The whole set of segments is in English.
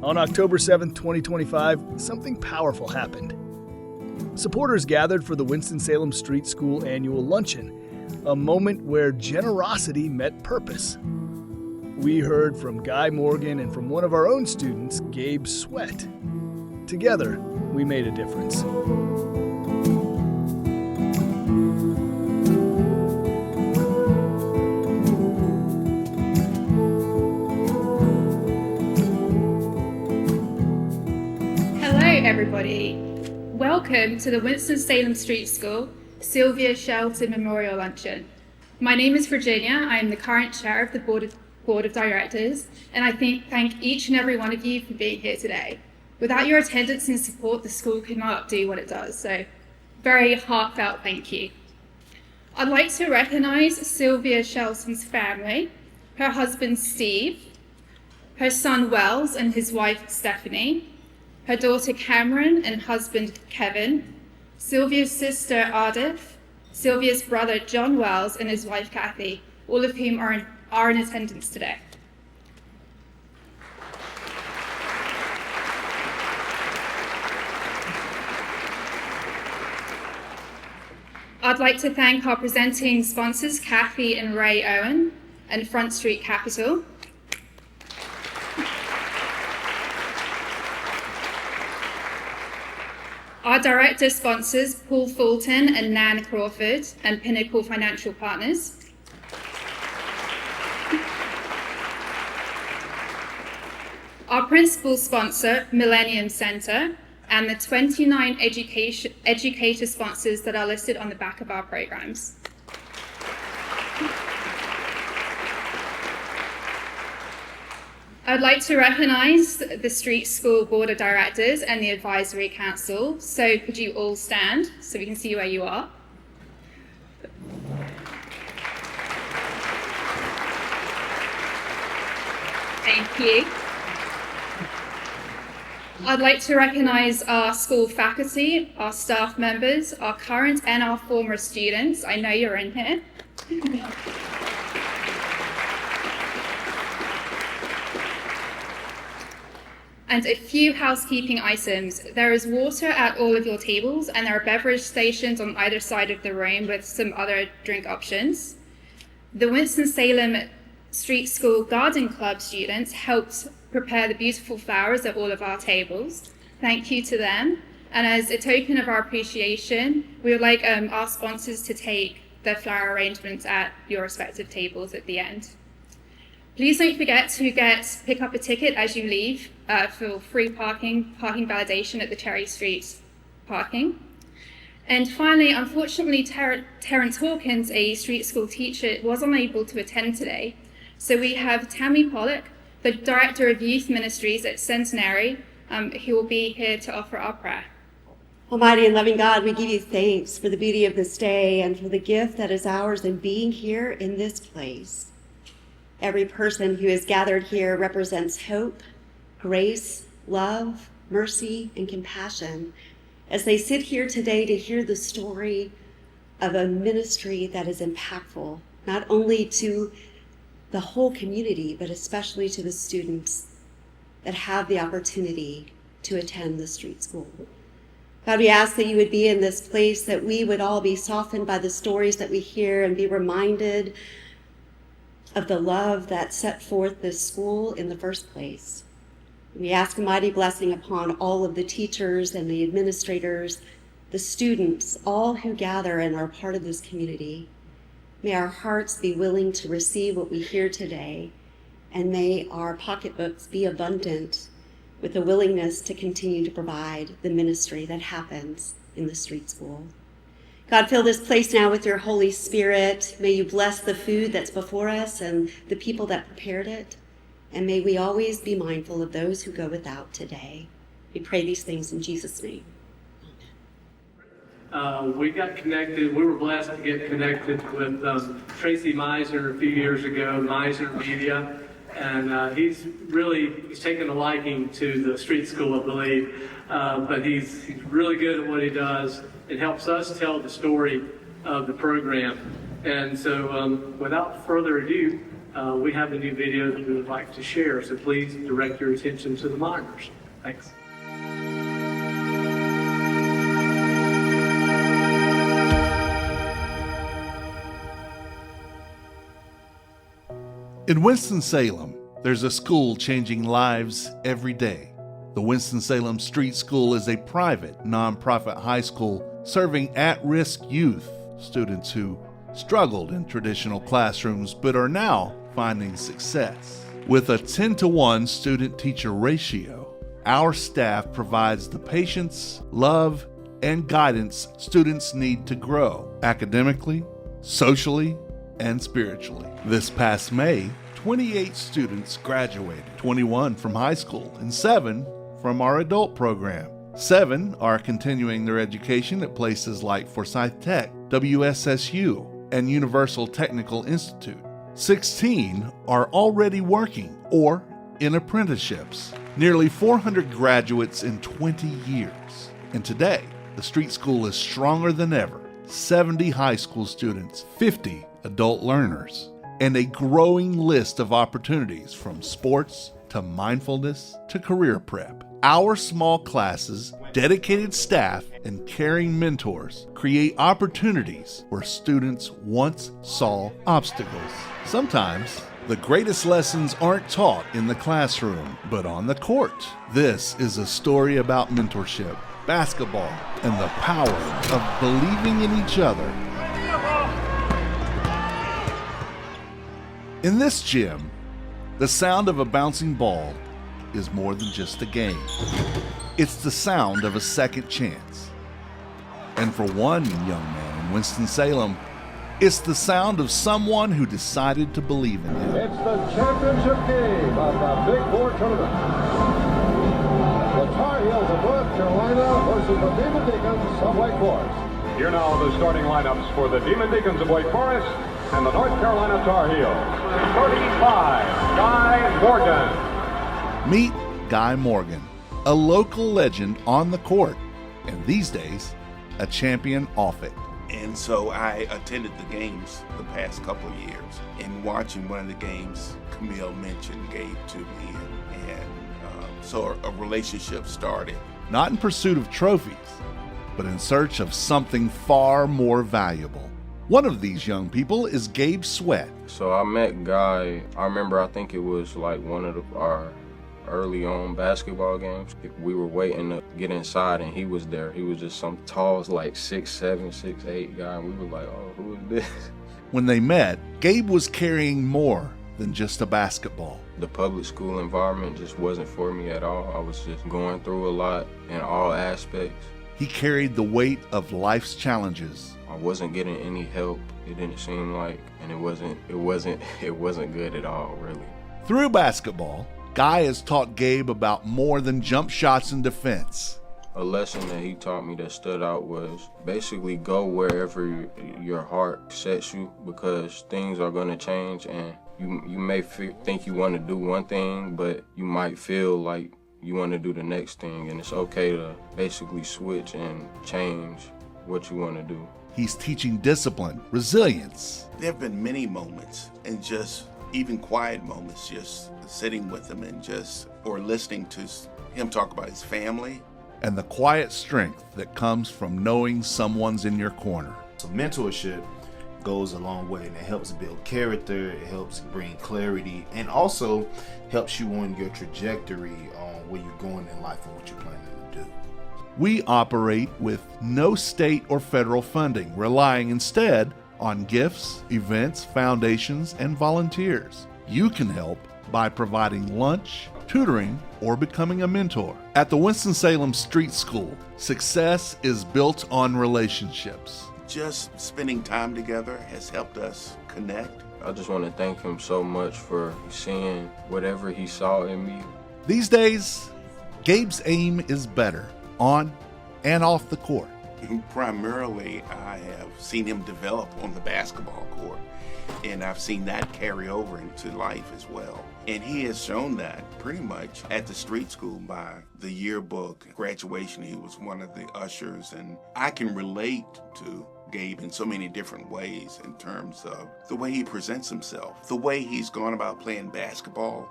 On October 7th, 2025, something powerful happened. Supporters gathered for the Winston-Salem Street School annual luncheon, a moment where generosity met purpose. We heard from Guy Morgan and from one of our own students, Gabe Sweat. Together, we made a difference. Everybody, welcome to the Winston-Salem Street School Sylvia Shelton Memorial Luncheon. My name is Virginia. I am the current chair of the Board of Directors, and I thank each and every one of you for being here today. Without your attendance and support, the school could not do what it does, so very heartfelt thank you. I'd like to recognize Sylvia Shelton's family, her husband Steve, her son Wells and his wife Stephanie, her daughter Cameron and husband Kevin, Sylvia's sister Ardith, Sylvia's brother John Wells and his wife Kathy, all of whom are in attendance today. I'd like to thank our presenting sponsors, Kathy and Ray Owen and Front Street Capital. Our director sponsors, Paul Fulton and Nan Crawford, and Pinnacle Financial Partners. Our principal sponsor, Millennium Center, and the 29 educator sponsors that are listed on the back of our programs. I'd like to recognize the Street School Board of Directors and the Advisory Council. So could you all stand so we can see where you are? Thank you. I'd like to recognize our school faculty, our staff members, our current and our former students. I know you're in here. And a few housekeeping items. There is water at all of your tables, and there are beverage stations on either side of the room with some other drink options. The Winston-Salem Street School Garden Club students helped prepare the beautiful flowers at all of our tables. Thank you to them. And as a token of our appreciation, we would like our sponsors to take the flower arrangements at your respective tables at the end. Please don't forget to pick up a ticket as you leave for free parking validation at the Cherry Street parking. And finally, unfortunately, Terrence Hawkins, a street school teacher, was unable to attend today. So we have Tammy Pollock, the Director of Youth Ministries at Centenary, who will be here to offer our prayer. Almighty and loving God, we give you thanks for the beauty of this day and for the gift that is ours in being here in this place. Every person who is gathered here represents hope, grace, love, mercy, and compassion as they sit here today to hear the story of a ministry that is impactful, not only to the whole community, but especially to the students that have the opportunity to attend the street school. God, we ask that you would be in this place, that we would all be softened by the stories that we hear and be reminded of the love that set forth this school in the first place. We ask a mighty blessing upon all of the teachers and the administrators, the students, all who gather and are part of this community. May our hearts be willing to receive what we hear today, and may our pocketbooks be abundant with the willingness to continue to provide the ministry that happens in the street school. God, fill this place now with your Holy Spirit. May you bless the food that's before us and the people that prepared it. And may we always be mindful of those who go without today. We pray these things in Jesus' name. We got connected. We were blessed to get connected with Tracy Miser a few years ago, Miser Media. And he's taken a liking to the street school, I believe. But he's really good at what he does. It helps us tell the story of the program. And so without further ado, we have a new video that we would like to share, so please direct your attention to the monitors. Thanks. In Winston-Salem, there's a school changing lives every day. The Winston-Salem Street School is a private, nonprofit high school serving at-risk youth, students who struggled in traditional classrooms but are now finding success. With a 10-to-1 student-teacher ratio, our staff provides the patience, love, and guidance students need to grow academically, socially, and spiritually. This past May, 28 students graduated, 21 from high school and 7 from our adult program. 7 are continuing their education at places like Forsyth Tech, WSSU, and Universal Technical Institute. 16 are already working or in apprenticeships. Nearly 400 graduates in 20 years. And today, the street school is stronger than ever. 70 high school students, 50 adult learners, and a growing list of opportunities from sports to mindfulness to career prep. Our small classes, dedicated staff, and caring mentors create opportunities where students once saw obstacles. Sometimes, the greatest lessons aren't taught in the classroom, but on the court. This is a story about mentorship, basketball, and the power of believing in each other. In this gym, the sound of a bouncing ball is more than just a game. It's the sound of a second chance. And for one young man in Winston-Salem, it's the sound of someone who decided to believe in him. It's the championship game of the Big Four tournament. The Tar Heels of North Carolina versus the Demon Deacons of Wake Forest. Here now the starting lineups for the Demon Deacons of Wake Forest and the North Carolina Tar Heels. 35, Guy Morgan. Meet Guy Morgan, a local legend on the court, and these days, a champion off it. And so I attended the games the past couple of years. And watching one of the games, Camille mentioned Gabe to me, so a relationship started. Not in pursuit of trophies, but in search of something far more valuable. One of these young people is Gabe Sweat. So I met Guy, I think it was like one of our early on basketball games. We were waiting to get inside and he was there. He was just some tall, like 6'7", 6'8" guy. And we were like, oh, who is this? When they met, Gabe was carrying more than just a basketball. The public school environment just wasn't for me at all. I was just going through a lot in all aspects. He carried the weight of life's challenges. I wasn't getting any help. It didn't seem like, and it wasn't good at all, really. Through basketball, Guy has taught Gabe about more than jump shots and defense. A lesson that he taught me that stood out was basically go wherever your heart sets you, because things are going to change, and you may think you want to do one thing, but you might feel like you want to do the next thing, and it's okay to basically switch and change what you want to do. He's teaching discipline, resilience. There have been many moments, and just even quiet moments, just sitting with him and or listening to him talk about his family. And the quiet strength that comes from knowing someone's in your corner. So mentorship goes a long way, and it helps build character, it helps bring clarity, and also helps you on your trajectory on where you're going in life and what you're planning to do. We operate with no state or federal funding, relying instead on gifts, events, foundations, and volunteers. You can help by providing lunch, tutoring, or becoming a mentor. At the Winston-Salem Street School, success is built on relationships. Just spending time together has helped us connect. I just want to thank him so much for seeing whatever he saw in me. These days, Gabe's aim is better, on and off the court. Primarily, I have seen him develop on the basketball court. And I've seen that carry over into life as well. And he has shown that pretty much at the street school by the yearbook graduation. He was one of the ushers, and I can relate to Gabe in so many different ways in terms of the way he presents himself, the way he's gone about playing basketball,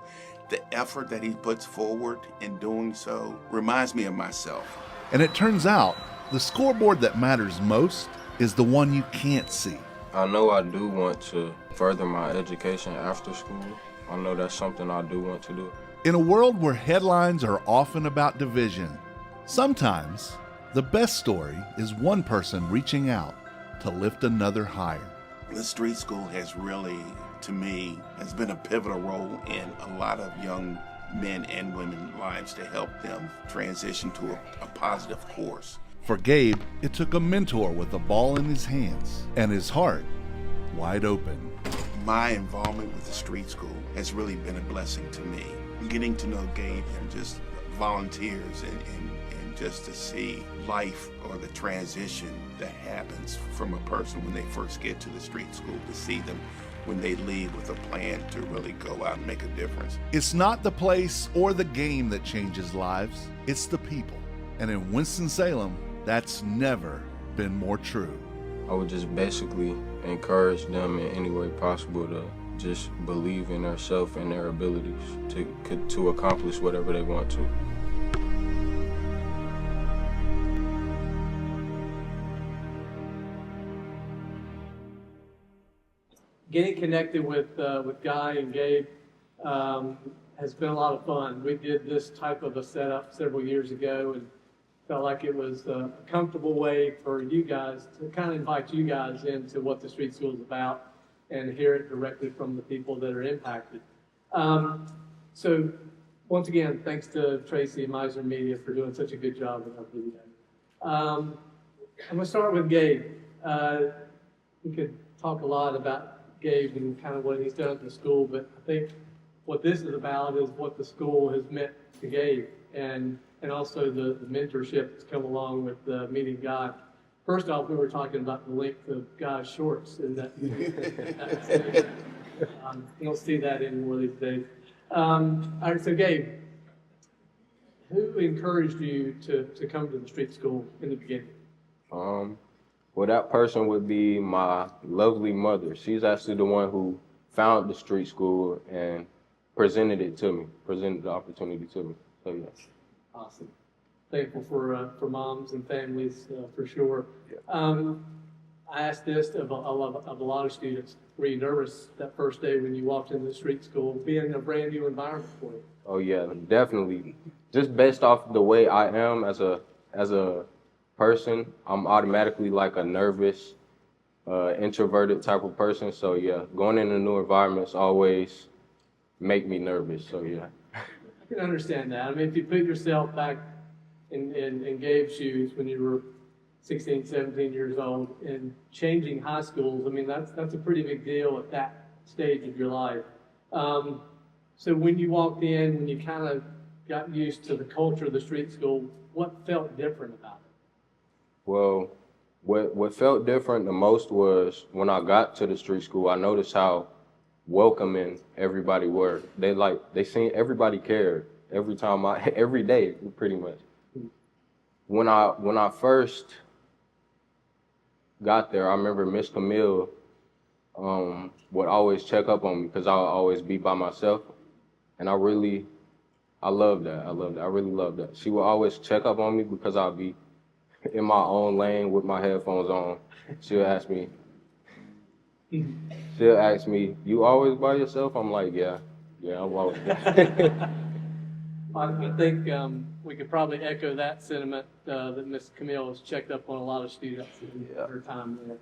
the effort that he puts forward in doing so reminds me of myself. And it turns out the scoreboard that matters most is the one you can't see. I know I do want to further my education after school. I know that's something I do want to do. In a world where headlines are often about division, sometimes the best story is one person reaching out to lift another higher. The street school has really, to me, has been a pivotal role in a lot of young men and women's lives to help them transition to a positive course. For Gabe, it took a mentor with a ball in his hands and his heart wide open. My involvement with the street school has really been a blessing to me. Getting to know Gabe and just volunteers and just to see life or the transition that happens from a person when they first get to the street school, to see them when they leave with a plan to really go out and make a difference. It's not the place or the game that changes lives, it's the people. And in Winston-Salem, that's never been more true. I would just basically encourage them in any way possible to just believe in themselves and their abilities to accomplish whatever they want to. Getting connected with Guy and Gabe has been a lot of fun. We did this type of a setup several years ago and felt like it was a comfortable way for you guys to kind of invite you guys into what the street school is about and hear it directly from the people that are impacted. So once again, thanks to Tracy and Meisner Media for doing such a good job with our video. I'm going to start with Gabe. We could talk a lot about Gabe and kind of what he's done at the school, but I think what this is about is what the school has meant to Gabe and also the mentorship that's come along with meeting Guy. First off, we were talking about the length of Guy's shorts, and that you don't see that anymore these days. All right, so Gabe, who encouraged you to come to the street school in the beginning? Well, that person would be my lovely mother. She's actually the one who found the street school and presented the opportunity to me. So, yes. Awesome. Thankful for moms and families, for sure. Yeah. I asked this of a lot of students. Were you nervous that first day when you walked into the street school, being in a brand new environment for you? Oh, yeah, definitely. Just based off the way I am as a person, I'm automatically like a nervous, introverted type of person. So yeah, going into new environments always make me nervous. So yeah. I can understand that. I mean, if you put yourself back in Gabe's shoes when you were 16, 17 years old and changing high schools, I mean, that's a pretty big deal at that stage of your life. So when you walked in, when you kind of got used to the culture of the street school, what felt different about it? Well, what felt different the most was when I got to the street school, I noticed how welcoming everybody were. They seen everybody cared every day, pretty much. When I first got there, I remember Miss Camille would always check up on me because I would always be by myself. And I love that. I really love that. She would always check up on me because I'd be in my own lane with my headphones on. She'll ask me, "You always by yourself?" I'm like, yeah, I'm always. I think we could probably echo that sentiment that Miss Camille has checked up on a lot of students in her time there.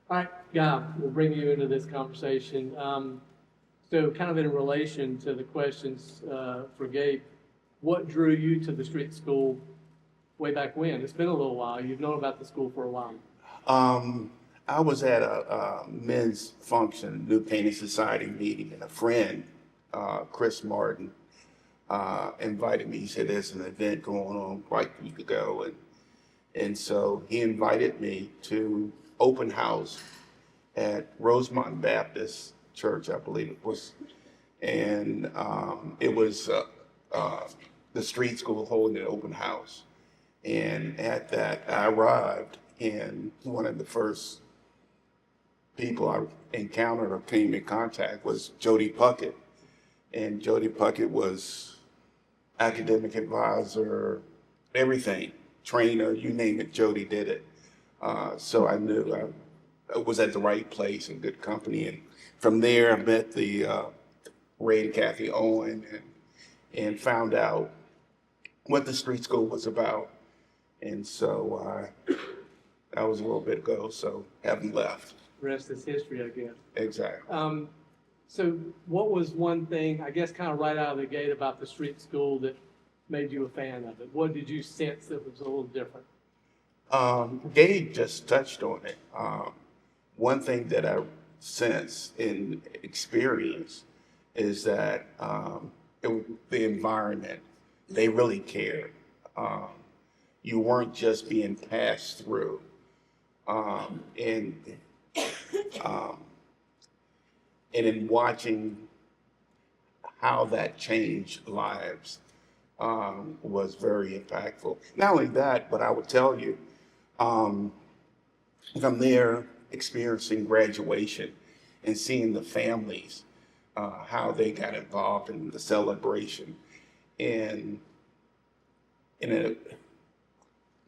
All right, Guy, we'll bring you into this conversation. So kind of in relation to the questions for Gabe, what drew you to the street school way back when? It's been a little while. You've known about the school for a while. I was at a men's function, New Painting Society meeting, and a friend, Chris Martin, invited me. He said, there's an event going on quite a week ago. And so he invited me to open house at Rosemont Baptist Church, I believe it was. And it was the street school holding an open house. And at that, I arrived, and one of the first people I encountered or came in contact was Jody Puckett. And Jody Puckett was academic advisor, everything, trainer, you name it, Jody did it. So I knew I was at the right place in good company. And from there, I met the Ray and Kathy Owen and found out what the street school was about. And so that was a little bit ago, so haven't left. The rest is history, I guess. Exactly. So what was one thing, I guess kind of right out of the gate about the street school that made you a fan of it? What did you sense that was a little different? Gabe just touched on it. One thing that I sense in experience is that the environment, they really cared. You weren't just being passed through. And in watching how that changed lives was very impactful. Not only that, but I would tell you, from there experiencing graduation and seeing the families, how they got involved in the celebration, and in a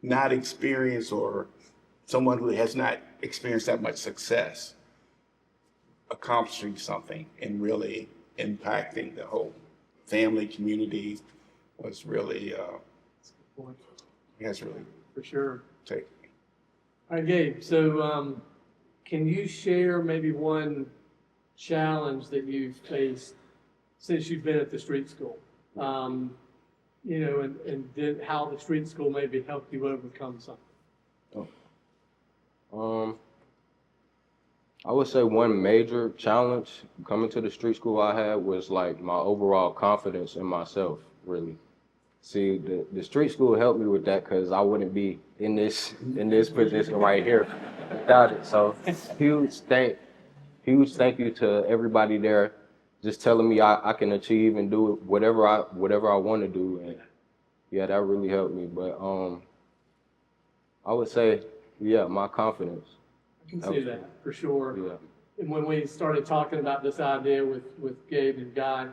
not experience or someone who has not experienced that much success, accomplishing something and really impacting the whole family community was really, has really For sure. taken me. All right, Gabe, so can you share maybe one challenge that you've faced since you've been at the street school? You know, and did how the street school maybe helped you overcome something? I would say one major challenge coming to the street school I had was like my overall confidence in myself, really. See, the street school helped me with that because I wouldn't be in this position right here without it. So huge thank you to everybody there, just telling me I can achieve and do whatever I want to do, and yeah, that really helped me. But I would say, yeah, my confidence. I can see that for sure. Yeah. And when we started talking about this idea with Gabe and Guy,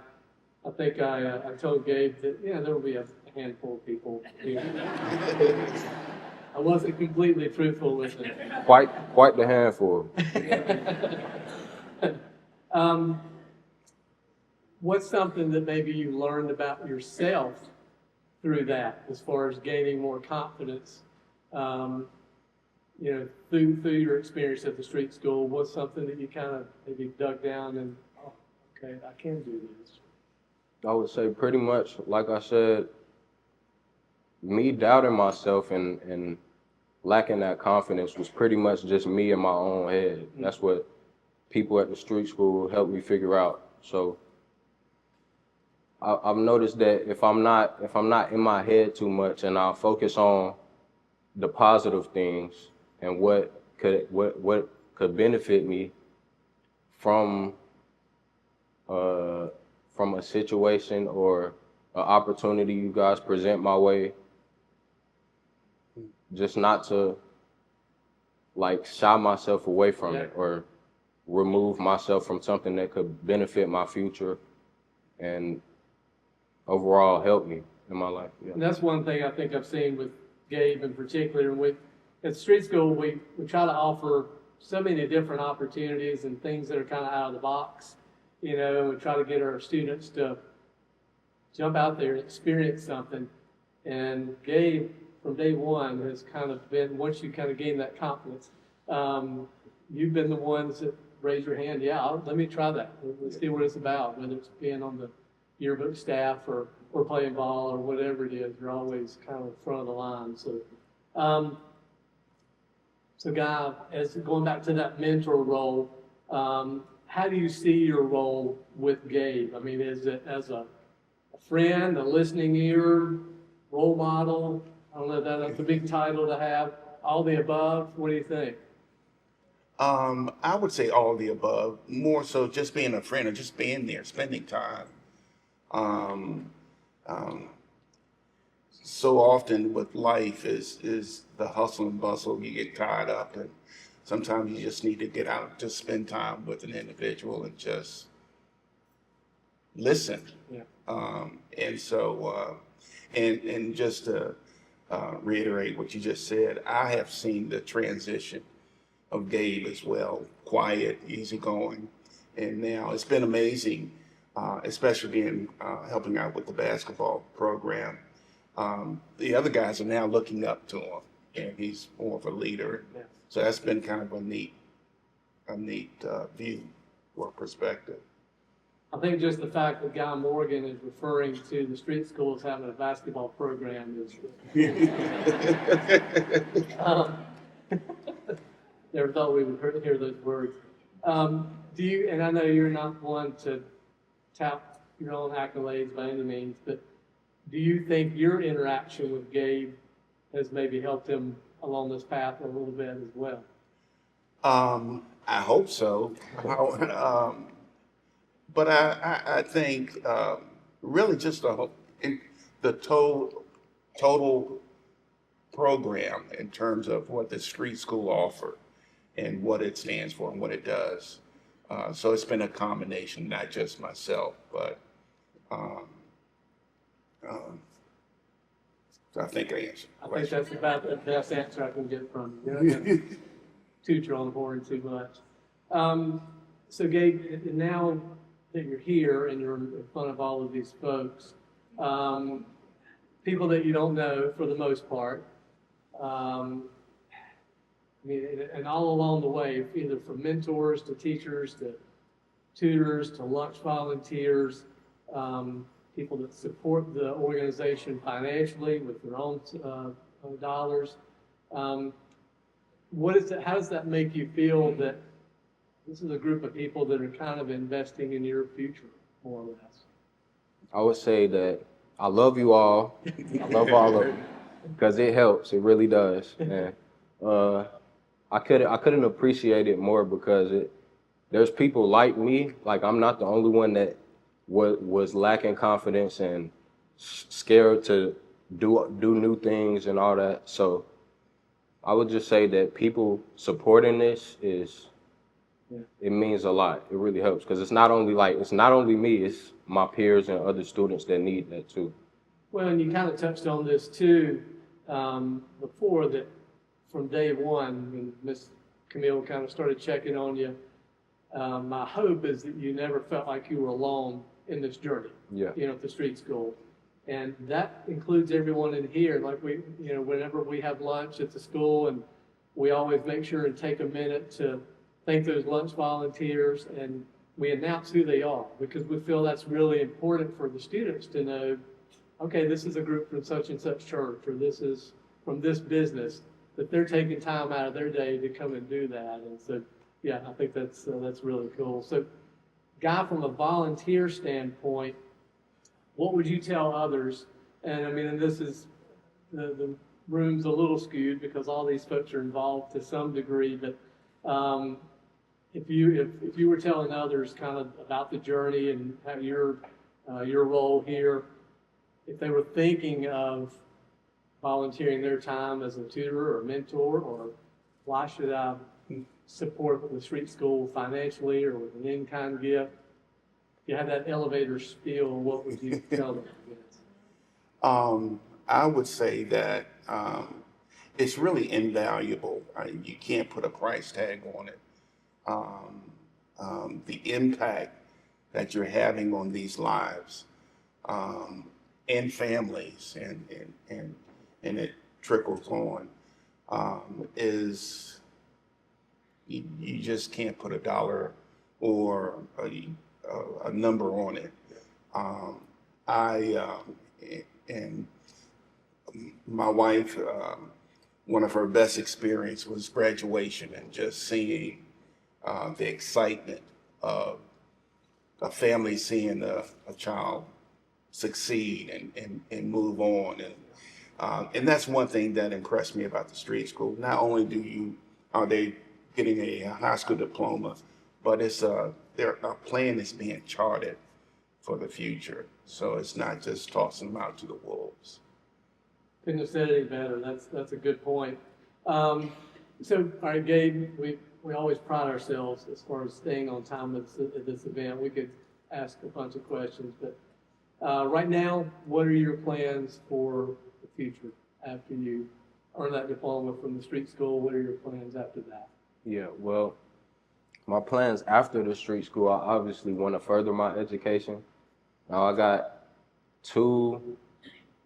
I think I told Gabe that, yeah, there will be a handful of people here. I wasn't completely truthful with it. Quite the handful. What's something that maybe you learned about yourself through that, as far as gaining more confidence? You know, through your experience at the street school, what's something that you kind of maybe dug down and, oh, okay, I can do this? I would say pretty much, like I said, me doubting myself and lacking that confidence was pretty much just me in my own head. That's what people at the street school helped me figure out. So I've noticed that if I'm not in my head too much and I focus on the positive things and what could benefit me from a situation or an opportunity you guys present my way, just not to like shy myself away from it or remove myself from something that could benefit my future and overall help me in my life. Yeah. And that's one thing I think I've seen with Gabe in particular. And at street school, we try to offer so many different opportunities and things that are kind of out of the box. You know, we try to get our students to jump out there and experience something. And Gabe, from day one, has kind of been, once you kind of gain that confidence, you've been the ones that raise your hand. Yeah, let me try that. Let's see what it's about, whether it's being on the yearbook staff or playing ball or whatever it is. You're always kind of in front of the line. So Guy, as going back to that mentor role, how do you see your role with Gabe? I mean, is it as a friend, a listening ear, role model? I don't know if that's a big title to have. All the above. What do you think? I would say all of the above. More so, just being a friend or just being there, spending time. Um, um, so often with life is the hustle and bustle. You get tied up, and sometimes you just need to get out, just spend time with an individual and just listen. Yeah. And so, and just to reiterate what you just said, I have seen the transition of Gabe as well. Quiet, easygoing, and now it's been amazing, especially in helping out with the basketball program. The other guys are now looking up to him, and he's more of a leader. Yeah. So that's been kind of a neat view or perspective. I think just the fact that Guy Morgan is referring to the street schools having a basketball program is. Never thought we would hear those words. Do you? And I know you're not one to tout your own accolades by any means, but do you think your interaction with Gabe has maybe helped him along this path a little bit as well? I hope so. But I think really just the total program in terms of what the street school offer and what it stands for and what it does. So it's been a combination, not just myself, but so I think I answered the I think question. that's about the best answer I can get from you. You know, toot your own horn too much. So Gabe, now that you're here and you're in front of all of these folks, people that you don't know for the most part, I mean, and all along the way, either from mentors to teachers to tutors to lunch volunteers, people that support the organization financially with their own dollars. What is it? How does that make you feel that this is a group of people that are kind of investing in your future, more or less? I would say that I love you all. I love all of you because it helps. It really does. And I couldn't appreciate it more because there's people like me. Like I'm not the only one that was lacking confidence and scared to do new things and all that. So I would just say that people supporting this it means a lot. It really helps because it's not only me, it's my peers and other students that need that too. Well, and you kind of touched on this too before, that from day one, when Miss Camille kind of started checking on you, my hope is that you never felt like you were alone in this journey. Yeah. You know, at the street school, and that includes everyone in here. Like whenever we have lunch at the school, and we always make sure and take a minute to thank those lunch volunteers, and we announce who they are because we feel that's really important for the students to know, okay, this is a group from such and such church, or this is from this business, that they're taking time out of their day to come and do that. And so, yeah, I think that's really cool. So, Guy, from a volunteer standpoint, what would you tell others? And I mean, and this is, the room's a little skewed because all these folks are involved to some degree, but if you were telling others kind of about the journey and how your role here, if they were thinking of volunteering their time as a tutor or mentor, or why should I support the street school financially or with an in-kind gift, if you had that elevator spiel, what would you tell them? I would say that it's really invaluable. You can't put a price tag on it. The impact that you're having on these lives and families, and it trickles on, is you just can't put a dollar or a number on it. And my wife, one of her best experience was graduation, and just seeing the excitement of a family seeing a child succeed and move on. And that's one thing that impressed me about the street school. Not only are they getting a high school diploma, but it's a plan is being charted for the future. So it's not just tossing them out to the wolves. Couldn't have said it any better. That's a good point. So, all right, Gabe, we always pride ourselves as far as staying on time at this event. We could ask a bunch of questions, but right now, what are your plans for the future after you earn that diploma from the street school? What are your plans after that? Yeah, well, my plans after the street school, I obviously want to further my education. Now I got two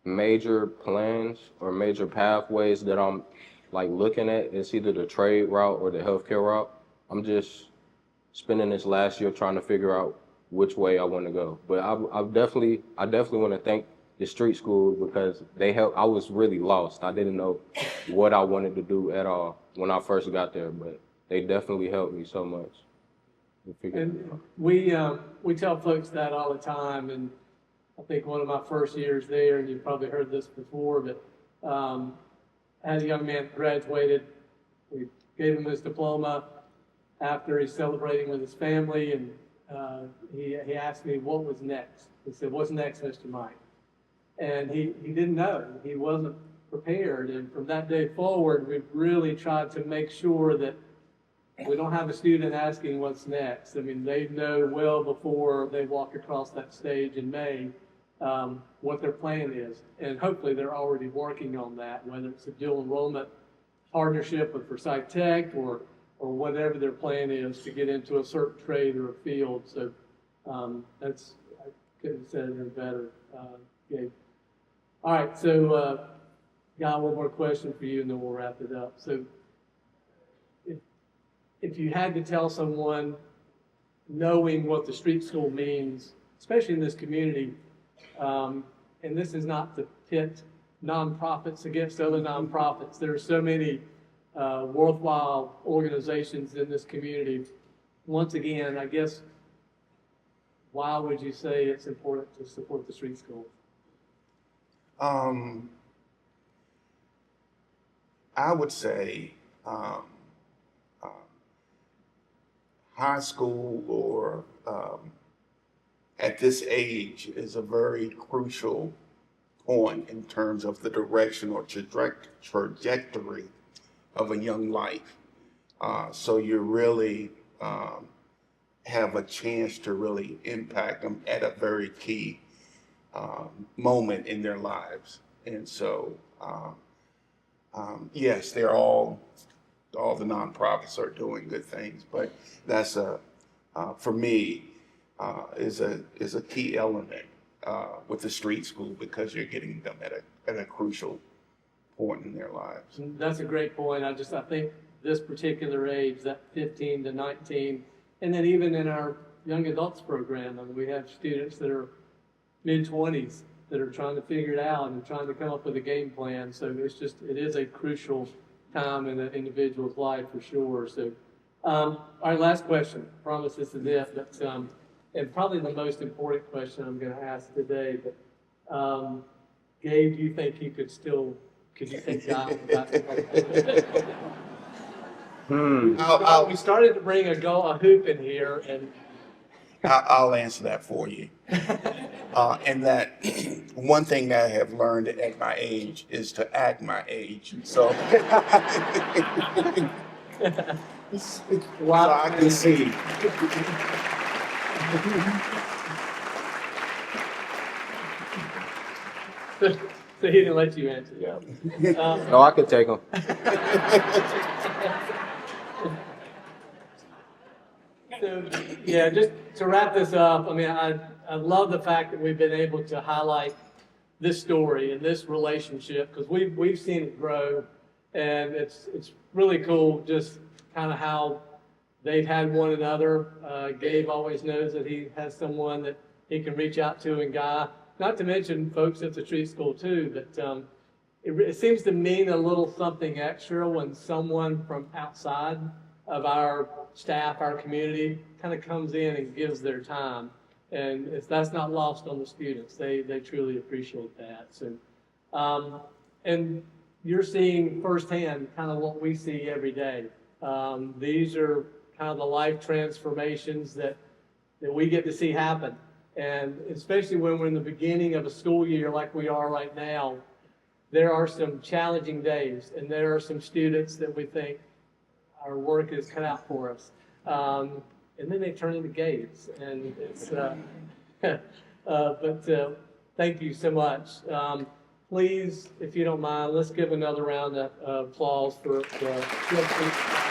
major plans or major pathways that I'm like looking at. It's either the trade route or the healthcare route. I'm just spending this last year trying to figure out which way I want to go. But I definitely want to thank the street school because they helped. I was really lost. I didn't know what I wanted to do at all when I first got there, but they definitely helped me so much. And we tell folks that all the time, and I think one of my first years there, and you've probably heard this before, but as a young man graduated, we gave him his diploma after he's celebrating with his family, and he asked me what was next. He said, "What's next, Mr. Mike?" And he didn't know. He wasn't prepared. And from that day forward, we've really tried to make sure that we don't have a student asking what's next. I mean, they know well before they walk across that stage in May what their plan is. And hopefully they're already working on that, whether it's a dual enrollment partnership with Forsyth Tech or whatever their plan is to get into a certain trade or a field. So I couldn't have said it any better, Gabe. All right, so Guy, one more question for you and then we'll wrap it up. So if you had to tell someone, knowing what the street school means, especially in this community, and this is not to pit nonprofits against other nonprofits. There are so many worthwhile organizations in this community. Once again, I guess, why would you say it's important to support the street school? I would say high school or at this age is a very crucial point in terms of the direction or trajectory of a young life. So you really have a chance to really impact them at a very key moment in their lives. And so, yes, they're all the nonprofits are doing good things, but that's for me, is a key element with the street school because you're getting them at a crucial point in their lives. That's a great point. I think this particular age, that 15 to 19, and then even in our young adults program, I mean, we have students that are mid-20s that are trying to figure it out and trying to come up with a game plan. So it is a crucial time in an individual's life for sure. So, all right, last question. I promise this is it, but and probably the most important question I'm going to ask today. But Gabe, do you think you could you take Guy without we started to bring a hoop in here, and I'll answer that for you. And that one thing that I have learned at my age is to act my age. So, wow. So I can see. So he didn't let you answer. Yeah. No, I could take them. So, yeah, just to wrap this up, I mean, I love the fact that we've been able to highlight this story and this relationship because we've seen it grow, and it's really cool just kind of how they've had one another. Gabe always knows that he has someone that he can reach out to, and Guy, not to mention folks at the street school too, but it seems to mean a little something extra when someone from outside of our staff, our community, kind of comes in and gives their time. And that's not lost on the students. They truly appreciate that. So, and you're seeing firsthand kind of what we see every day. These are kind of the life transformations that we get to see happen. And especially when we're in the beginning of a school year like we are right now, there are some challenging days, and there are some students that we think our work is cut out for us. And then they turn into Gabes, and it's, but thank you so much. Please, if you don't mind, let's give another round of applause for the